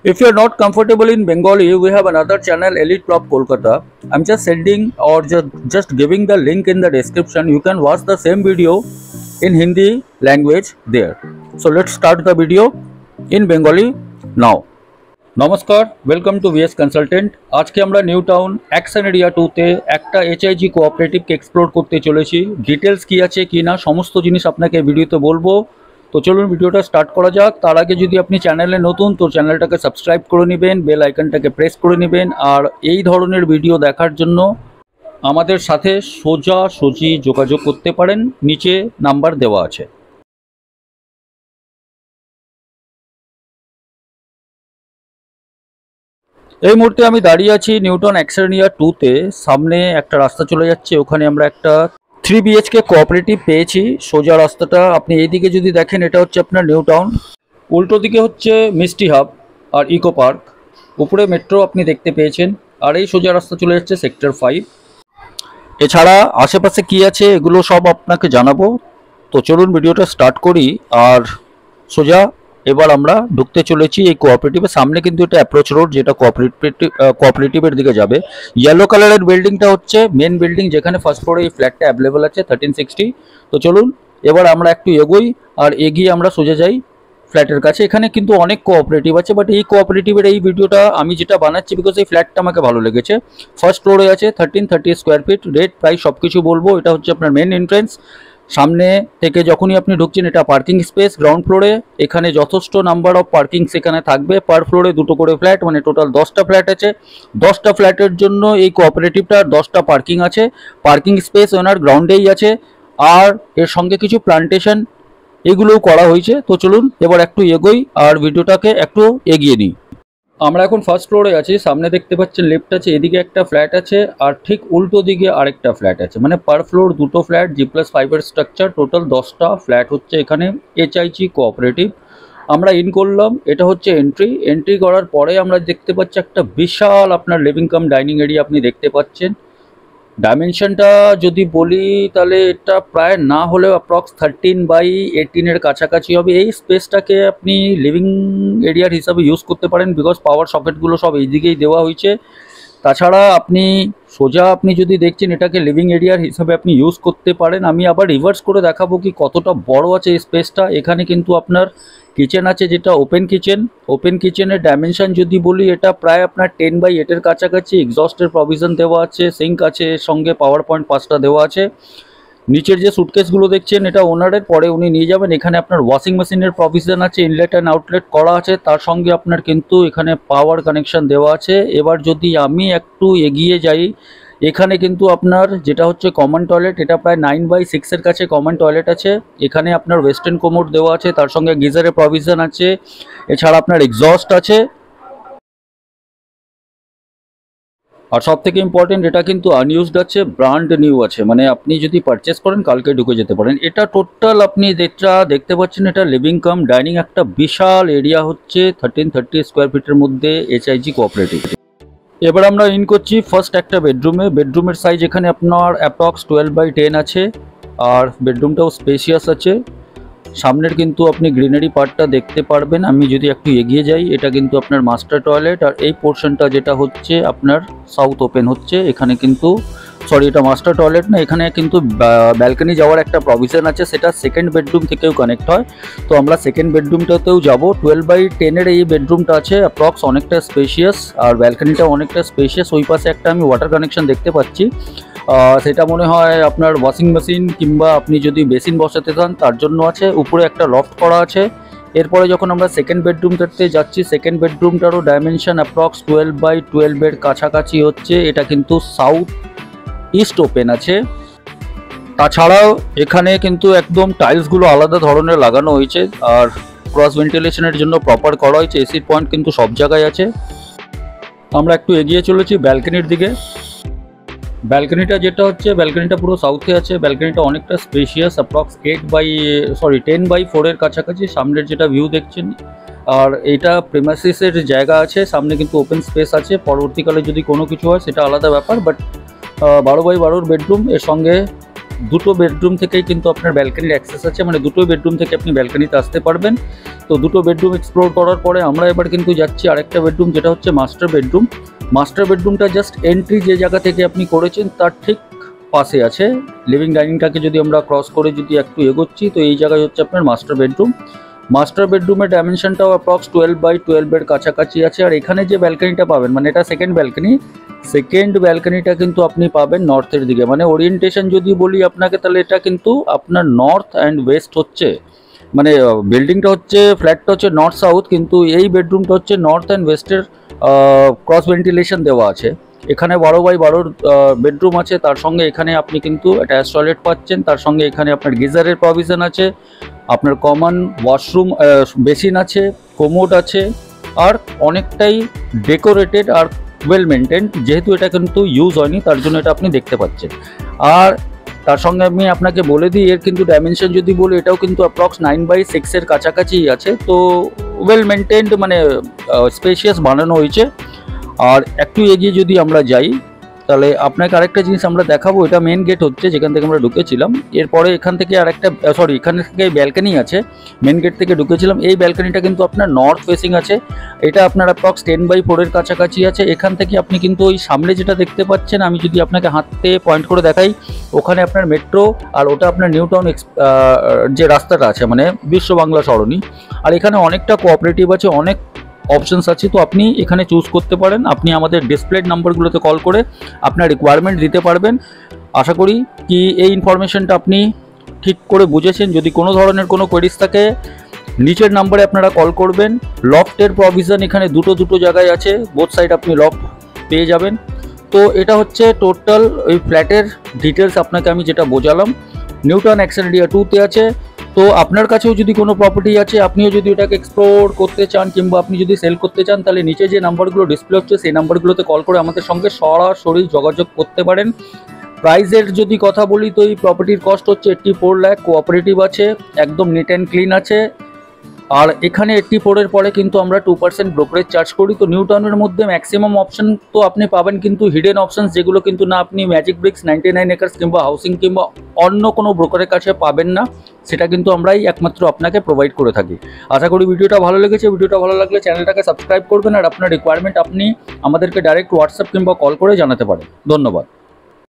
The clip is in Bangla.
If you are not comfortable in Bengali, we have another channel, Elite Club Kolkata. I'm just sending or just giving the link in the description. You can watch the same video in Hindi language there. So let's start the video in Bengali now. নমস্কার, ওয়েলকাম টু ভিএস কনসালটেন্ট। আজকে আমরা নিউ টাউন অ্যাকশন এরিয়া 2তে একটা এইচআইজি কোঅপারেটিভকে এক্সপ্লোর করতে চলেছি। ডিটেলস কী আছে কি না সমস্ত জিনিস আপনাকে ভিডিওতে বলবো। তো চলুন ভিডিওটা স্টার্ট করা যাক। তার আগে যদি আপনি চ্যানেলে নতুন তো চ্যানেলটাকে সাবস্ক্রাইব করে নেবেন, বেল আইকনটাকে প্রেস করে নেবেন। আর এই ধরনের ভিডিও দেখার জন্য আমাদের সাথে সোজাসুজি যোগাযোগ করতে পারেন, নিচে নাম্বার দেওয়া আছে। এই মুহূর্তে আমি দাঁড়িয়ে আছি নিউটন অ্যাকশন এরিয়া 2তে। সামনে একটা রাস্তা চলে যাচ্ছে, ওখানে আমরা একটা 3 BHK কোঅপারেটিভ পেয়েছি। সোজা রাস্তাটা আপনি এইদিকে যদি দেখেন, এটা হচ্ছে আপনার নিউ টাউন, উল্টো দিকে হচ্ছে মিষ্টি হাব আর ইকো পার্ক, উপরে মেট্রো আপনি দেখতে পেয়েছেন। আর এই সোজা রাস্তা চলে যাচ্ছে সেক্টর 5। এছাড়া আশেপাশে কি আছে এগুলো সব আপনাকে জানাবো। তো চলুন ভিডিওটা স্টার্ট করি। আর সোজা এবার আমরা ঢুকতে চলেছি এই কোঅপারেটিভের সামনে। কিন্তু এটা অ্যাপ্রোচ রোড, যেটা কোঅপারেটিভের দিকে যাবে। ইয়েলো কালারের বিল্ডিংটা হচ্ছে মেন বিল্ডিং, যেখানে ফার্স্ট ফ্লোরে এই ফ্ল্যাটটা অ্যাভেলেবল আছে 1360। তো চলুন এবার আমরা একটু এগোই, আর এগিয়ে আমরা সোজা যাই ফ্ল্যাটের কাছে। এখানে কিন্তু অনেক কোঅপারেটিভ আছে, বাট এই কোঅপারেটিভের এই ভিডিওটা আমি যেটা বানাচ্ছি বিকজ এই ফ্ল্যাটটা আমাকে ভালো লেগেছে। ফার্স্ট ফ্লোরে আছে 1330 স্কোয়ার ফিট, রেট প্রাইস সব কিছু বলবো। এটা হচ্ছে আপনার মেন এন্ট্রেন্স। সামনে থেকে যখনই আপনি ঢুকছেন এটা পার্কিং স্পেস। গ্রাউন্ড ফ্লোরে এখানে যথেষ্ট নাম্বার অফ পার্কিং সেখানে থাকবে। পার ফ্লোরে দুটো করে ফ্ল্যাট, মানে টোটাল 10টা ফ্ল্যাট আছে। 10টা ফ্ল্যাটের জন্য এই কোঅপারেটিভটার 10টা পার্কিং আছে। পার্কিং স্পেস ওনার গ্রাউন্ডেই আছে, আর এর সঙ্গে কিছু প্লান্টেশন এগুলোও করা হয়েছে। তো চলুন এবার একটু এগোই আর ভিডিওটাকে একটু এগিয়ে নিই। আমরা এখন ফার্স্ট ফ্লোরে আছি। সামনে দেখতে পাচ্ছেন লেফট আছে, এদিকে একটা ফ্ল্যাট আছে, আর ঠিক উল্টো দিকে আরেকটা ফ্ল্যাট আছে। মানে পার ফ্লোর দুটো ফ্ল্যাট, G+5 এর স্ট্রাকচার, টোটাল 10টা ফ্ল্যাট হচ্ছে এখানে এইচআইজি কোঅপারেটিভ। আমরা ইন করলাম, এটা হচ্ছে এন্ট্রি করার পরে আমরা দেখতে পাচ্ছি একটা বিশাল আপনার লিভিং কাম ডাইনিং এরিয়া আপনি দেখতে পাচ্ছেন। ডাইমেনশনটা যদি বলি তাহলে এটা প্রায় না হলেও অ্যাপ্রক্স 13/18 এর কাছাকাছি হবে। এই স্পেসটাকে আপনি লিভিং এরিয়ার হিসাবে ইউজ করতে পারেন, বিকজ পাওয়ার সকেটগুলো সব এই দিকেই দেওয়া হয়েছে। তাছাড়া আপনি সোজা আপনি যদি দেখছেন এটাকে লিভিং এরিয়ার হিসাবে আপনি ইউজ করতে পারেন। আমি আবার রিভার্স করে দেখাবো কি কতটা বড় আছে এই স্পেসটা। এখানে কিন্তু আপনার কিচেন আছে, যেটা ওপেন কিচেন। ওপেন কিচেনের ডাইমেনশন যদি বলি এটা প্রায় আপনার 10/8 এর কাছাকাছি। এক্সস্টের প্রভিশন দেওয়া আছে, সিঙ্ক আছে, এর সঙ্গে পাওয়ার পয়েন্ট 5টা দেওয়া আছে। নিচের যে সুটকেসগুলো দেখছেন এটা ওনারের, পরে উনি নিয়ে যাবেন। এখানে আপনার ওয়াশিং মেশিনের প্রভিশন আছে, ইনলেট অ্যান্ড আউটলেট করা আছে। তার সঙ্গে আপনার কিন্তু এখানে পাওয়ার কানেকশন দেওয়া আছে। এবার যদি আমি একটু এগিয়ে যাই, এখানে কিন্তু আপনার যেটা হচ্ছে কমন টয়লেট, এটা প্রায় 9/6 এর কাছে কমন টয়লেট আছে। এখানে আপনার ওয়েস্টার্ন কোমোড দেওয়া আছে, তার সঙ্গে গিজারের প্রভিশন আছে। এছাড়া আপনার এক্সস্ট আছে। আর সব থেকে ইম্পর্টেন্ট, এটা কিন্তু আনইউজড আছে, ব্র্যান্ড নিউ আছে। মানে আপনি যদি পারচেস করেন কালকে ঢুকে যেতে পারেন। এটা টোটাল আপনি যেটা দেখতে পাচ্ছেন এটা লিভিং কাম ডাইনিং একটা বিশাল এরিয়া হচ্ছে 1330 স্কোয়ার ফিটের মধ্যে এইচআইজি কোঅপারেটিভ। এবার আমরা ইন করছি ফার্স্ট একটা বেডরুমে। বেডরুমের সাইজ এখানে আপনার অ্যাপ্রক্স 12/10 আছে, আর বেডরুমটাও স্পেশিয়াস আছে। সামনের কিন্তু আপনি গ্রিনারি পার্টটা দেখতে পারবেন। আমি যদি একটু এগিয়ে যাই, এটা কিন্তু আপনার মাস্টার টয়লেট, আর এই পোর্শনটা যেটা হচ্ছে আপনার সাউথ ওপেন হচ্ছে। এখানে কিন্তু এটা মাস্টার টয়লেট না, এখানে কিন্তু ব্যালকনি যাওয়ার একটা প্রভিশন আছে, সেটা সেকেন্ড বেডরুম থেকেও কানেক্ট হয়। তো আমরা সেকেন্ড বেডরুমটাতেও যাব। 12/10 এর এই বেডরুমটা আছে, অ্যাপ্রক্স অনেকটা স্পেশিয়াস, আর ব্যালকনিটাও অনেকটা স্পেশিয়াস। ওই পাশে একটা আমি ওয়াটার কানেকশন দেখতে পাচ্ছি, সেটা মনে হয় আপনার ওয়াশিং মেশিন কিংবা আপনি যদি বেসিন বসাতে চান তার জন্য আছে। উপরে একটা লফট করা আছে। এরপরে যখন আমরা সেকেন্ড বেডরুমটাতে যাচ্ছি, সেকেন্ড বেডরুমটারও ডাইমেনশন অ্যাপ্রক্স 12/12 এর কাছাকাছি হচ্ছে। এটা কিন্তু সাউথ ইস্ট ওপেন আছে। তাছাড়াও এখানে কিন্তু একদম টাইলসগুলো আলাদা ধরনের লাগানো হয়েছে, আর ক্রস ভেন্টিলেশনের জন্য প্রপার করা হয়েছে। এসির পয়েন্ট কিন্তু সব জায়গায় আছে। আমরা একটু এগিয়ে চলেছি ব্যালকনির দিকে। ব্যালকনিটা যেটা হচ্ছে, ব্যালকনিটা পুরো সাউথে আছে। ব্যালকনিটা অনেকটা স্পেশিয়াস, অ্যাপ্রক্স 10/4 এর কাছাকাছি। সামনের যেটা ভিউ দেখছেন, আর এটা প্রিমাইসেসের জায়গা আছে, সামনে কিন্তু ওপেন স্পেস আছে। পরবর্তীকালে যদি কোনো কিছু হয় সেটা আলাদা ব্যাপার, বাট 12/12 বেডরুম, এর সঙ্গে দুটো বেডরুম থেকেই কিন্তু আপনার ব্যালকনির অ্যাক্সেস আছে, মানে দুটো বেডরুম থেকে আপনি ব্যালকনিতে আসতে পারবেন। তো দুটো বেডরুম এক্সপ্লোর করার পরে আমরা এবার কিন্তু যাচ্ছি আরেকটা বেডরুম, যেটা হচ্ছে মাস্টার বেডরুম। মাস্টার বেডরুমটা জাস্ট এন্ট্রি যে জায়গা থেকে আপনি করেছেন তার ঠিক পাশে আছে। লিভিং ডাইনিংটাকে যদি আমরা ক্রস করে যদি একটু এগোচ্ছি, তো এই জায়গায় হচ্ছে আপনার মাস্টার বেডরুম। মাস্টার বেডরুমের ডাইমেনশনটাও অ্যাপ্রক্স 12x12 কাছাকাছি আছে। আর এখানে যে ব্যালকনিটা পাবেন, মানে এটা সেকেন্ড ব্যালকনিটা কিন্তু আপনি পাবেন নর্থের দিকে, মানে ওরিয়েন্টেশন যদি বলি আপনাকে, তাহলে এটা কিন্তু আপনার নর্থ অ্যান্ড ওয়েস্ট হচ্ছে, মানে বিল্ডিংটা হচ্ছে, ফ্ল্যাটটা হচ্ছে নর্থ সাউথ, কিন্তু এই বেডরুমটা হচ্ছে নর্থ অ্যান্ড ওয়েস্টের ক্রস ভেন্টিলেশন দেওয়া আছে। এখানে 12x12 বেডরুম আছে, তার সঙ্গে এখানে আপনি কিন্তু অ্যাটাচ টয়লেট পাচ্ছেন, তার সঙ্গে এখানে আপনার গিজারের প্রভিশন আছে, আপনার কমন ওয়াশরুম বেসিন আছে, কোমোড আছে, আর অনেকটাই ডেকোরেটেড আর ওয়েল মেনটেন্ড। যেহেতু এটা কিন্তু ইউজ হয়নি তার জন্য এটা আপনি দেখতে পাচ্ছেন। আর তার সঙ্গে আমি আপনাকে বলে দিই, এর কিন্তু ডাইমেনশন যদি বলি, এটাও কিন্তু অ্যাপ্রক্স 9x6 কাছাকাছি আছে। তো ওয়েল মেনটেন্ড, মানে স্পেশিয়াস বানানো হয়েছে। আর একটু এগিয়ে যদি আমরা যাই, তাহলে আপনাকে আরেকটা জিনিস আমরা দেখাবো। এটা মেন গেট হচ্ছে, যেখান থেকে আমরা ঢুকেছিলাম। এরপরে এখান থেকে আরেকটা এখান থেকে ব্যালকনি আছে, মেন গেট থেকে ঢুকেছিলাম। এই ব্যালকনিটা কিন্তু আপনার নর্থ ফেসিং আছে। এটা আপনার অ্যাপ্রক্স 10x4 কাছাকাছি আছে। এখান থেকে আপনি কিন্তু ওই সামনে যেটা দেখতে পাচ্ছেন, আমি যদি আপনাকে হাতে পয়েন্ট করে দেখাই, ওখানে আপনার মেট্রো, আর ওটা আপনার নিউটাউন যে রাস্তাটা আছে, মানে বিশ্ব বাংলা সরণি। আর এখানে অনেকটা কোঅপারেটিভ আছে, অনেক অপশনস আছে। তো আপনি এখানে চুজ করতে পারেন। আপনি আমাদের ডিসপ্লেড নাম্বারগুলোতে কল করে আপনার রিকোয়ারমেন্ট দিতে পারবেন। আশা করি কি এই ইনফরমেশনটা আপনি ঠিক করে বুঝেছেন। যদি কোনো ধরনের কোনো কোয়েরিজ থাকে, নিচের নাম্বারে আপনারা কল করবেন। লফটের প্রভিশন এখানে দুটো জায়গায় আছে, বোথ সাইড আপনি লফট পেয়ে যাবেন। তো এটা হচ্ছে টোটাল ওই ফ্ল্যাটের ডিটেলস আপনাকে আমি যেটা বোঝালাম। নিউটন এক্সেলেরিয়া 2-তে আছে। তো আপনার কাছেও যদি কোনো প্রপার্টি আছে, আপনিও যদি ওটাকে এক্সপ্লোর করতে চান, কিংবা আপনি যদি সেল করতে চান, তাহলে নিচে যে নাম্বারগুলো ডিসপ্লে হচ্ছে সেই নাম্বারগুলোতে কল করে আমাদের সঙ্গে সরাসরি যোগাযোগ করতে পারেন। প্রাইসের যদি কথা বলি, তো এই প্রপার্টির কস্ট হচ্ছে 84 লাখ। কোঅপারেটিভ আছে, একদম নিট অ্যান্ড ক্লিন আছে। আর এখানে 84-এর পরে কিন্তু আমরা 2% ব্রোকারেজ চার্জ করি। তো নিউ টাউনের মধ্যে ম্যাক্সিমাম অপশন তো আপনি পাবেন, কিন্তু হিডেন অপশনস যেগুলো কিন্তু না আপনি ম্যাজিক ব্রিক্স, 99 একর্স কিংবা হাউসিং কিংবা অন্য কোনো ব্রোকারের কাছে পাবেন না, সেটা কিন্তু আমরাই একমাত্র আপনাকে প্রোভাইড করে থাকি। আশা করি ভিডিওটা ভালো লেগেছে। ভিডিওটা ভালো লাগলে চ্যানেলটাকে সাবস্ক্রাইব করবেন, আর আপনার রিকোয়ারমেন্ট আপনি আমাদেরকে ডাইরেক্ট হোয়াটসঅ্যাপ কিংবা কল করে জানাতে পারেন। ধন্যবাদ।